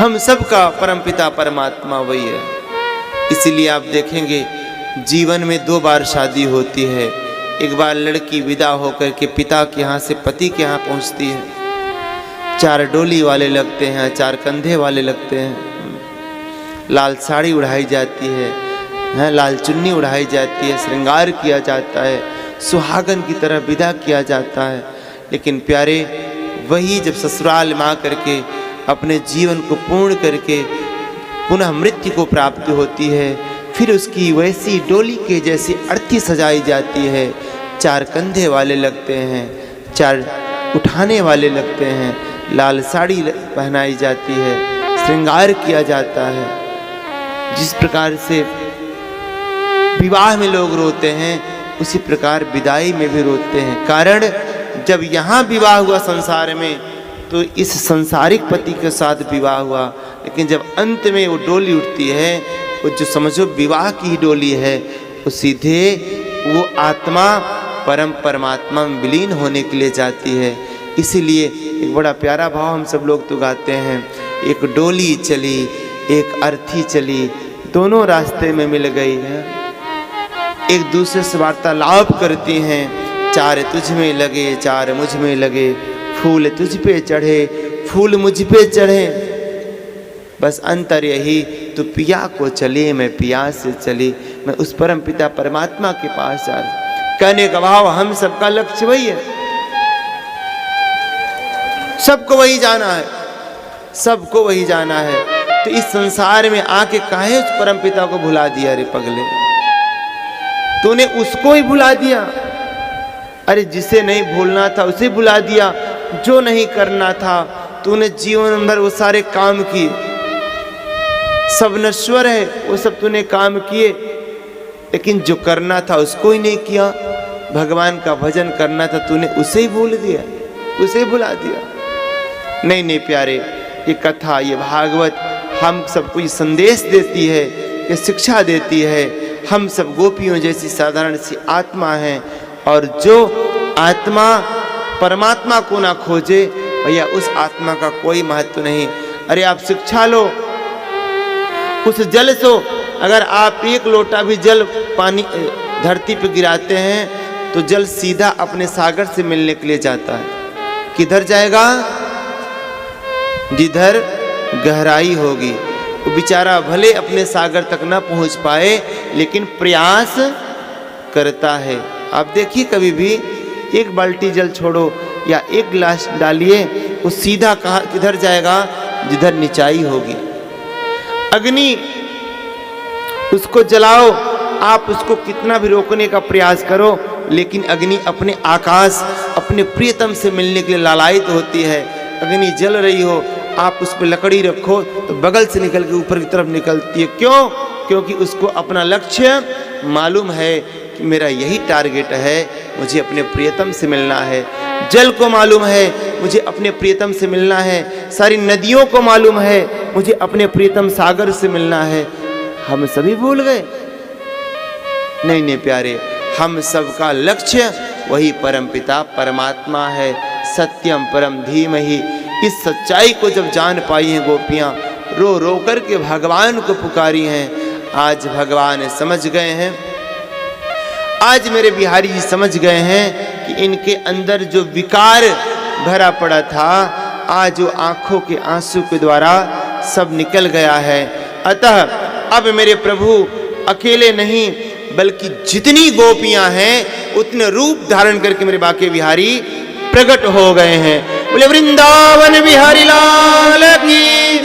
हम सबका परमपिता परमात्मा वही है। इसलिए आप देखेंगे जीवन में 2 बार शादी होती है। एक बार लड़की विदा होकर के पिता के यहाँ से पति के यहाँ पहुँचती है, 4 डोली वाले लगते हैं, 4 कंधे वाले लगते हैं, लाल साड़ी उड़ाई जाती है, लाल चुन्नी उड़ाई जाती है, श्रृंगार किया जाता है, सुहागन की तरह विदा किया जाता है। लेकिन प्यारे, वही जब ससुराल में आकर के अपने जीवन को पूर्ण करके पुनः मृत्यु को प्राप्ति होती है, फिर उसकी वैसी डोली के जैसी अर्थी सजाई जाती है। 4 कंधे वाले लगते हैं, 4 उठाने वाले लगते हैं, लाल साड़ी पहनाई जाती है, श्रृंगार किया जाता है। जिस प्रकार से विवाह में लोग रोते हैं, उसी प्रकार विदाई में भी रोते हैं। कारण जब यहाँ विवाह हुआ संसार में, तो इस संसारिक पति के साथ विवाह हुआ, लेकिन जब अंत में वो डोली उठती है, वो जो समझो विवाह की ही डोली है, वो सीधे वो आत्मा परम परमात्मा में विलीन होने के लिए जाती है। इसीलिए एक बड़ा प्यारा भाव हम सब लोग तो गाते हैं, एक डोली चली एक अर्थी चली, दोनों रास्ते में मिल गई है, एक दूसरे से वार्तालाप करती हैं। 4 तुझ में लगे 4 मुझ में लगे, फूल तुझ पे चढ़े फूल मुझ पे चढ़े, बस अंतर यही, तू पिया को चले मैं पिया से चली, मैं उस परम पिता परमात्मा के पास जा रहा। कहने का भाव हम सबका लक्ष्य वही है, सबको वही जाना है, सबको वही जाना है। तो इस संसार में आके काहे उस परम पिता को भुला दिया रे पगले, तूने उसको ही भुला दिया। अरे जिसे नहीं भूलना था उसे भुला दिया, जो नहीं करना था तूने जीवन भर वो सारे काम किए, सब नश्वर है वो सब तूने काम किए, लेकिन जो करना था उसको ही नहीं किया। भगवान का भजन करना था तूने उसे ही भूल दिया, उसे ही भुला दिया। नहीं नहीं प्यारे, ये कथा ये भागवत हम सबको ये संदेश देती है, ये शिक्षा देती है। हम सब गोपियों जैसी साधारण सी आत्मा हैं, और जो आत्मा परमात्मा को ना खोजे भैया उस आत्मा का कोई महत्व नहीं। अरे आप शिक्षा लो, उस जल से अगर आप 1 लोटा भी जल पानी धरती पे गिराते हैं तो जल सीधा अपने सागर से मिलने के लिए जाता है। किधर जाएगा? जिधर गहराई होगी। वो बेचारा भले अपने सागर तक ना पहुंच पाए, लेकिन प्रयास करता है। आप देखिए कभी भी 1 बाल्टी जल छोड़ो या 1 गिलास डालिए, वो सीधा कहाँ किधर जाएगा? जिधर निचाई होगी। अग्नि उसको जलाओ, आप उसको कितना भी रोकने का प्रयास करो, लेकिन अग्नि अपने आकाश अपने प्रियतम से मिलने के लिए लालायित होती है। अग्नि जल रही हो, आप उस पर लकड़ी रखो तो बगल से निकल के ऊपर की तरफ निकलती है। क्यों? क्योंकि उसको अपना लक्ष्य मालूम है कि मेरा यही टारगेट है, मुझे अपने प्रियतम से मिलना है। जल को मालूम है मुझे अपने प्रियतम से मिलना है, सारी नदियों को मालूम है मुझे अपने प्रियतम सागर से मिलना है। हम सभी भूल गए? नहीं नहीं प्यारे, हम सबका लक्ष्य वही परमपिता परमात्मा है। सत्यम परम धीमहि। इस सच्चाई को जब जान पाई हैं गोपियाँ, रो रो कर के भगवान को पुकारी हैं। आज भगवान समझ गए हैं, आज मेरे बिहारी जी समझ गए हैं कि इनके अंदर जो विकार भरा पड़ा था, आज वो आंखों के आंसू के द्वारा सब निकल गया है। अतः अब मेरे प्रभु अकेले नहीं बल्कि जितनी गोपियां हैं उतने रूप धारण करके मेरे बाके बिहारी प्रकट हो गए हैं। बोले वृंदावन बिहारी लाल की।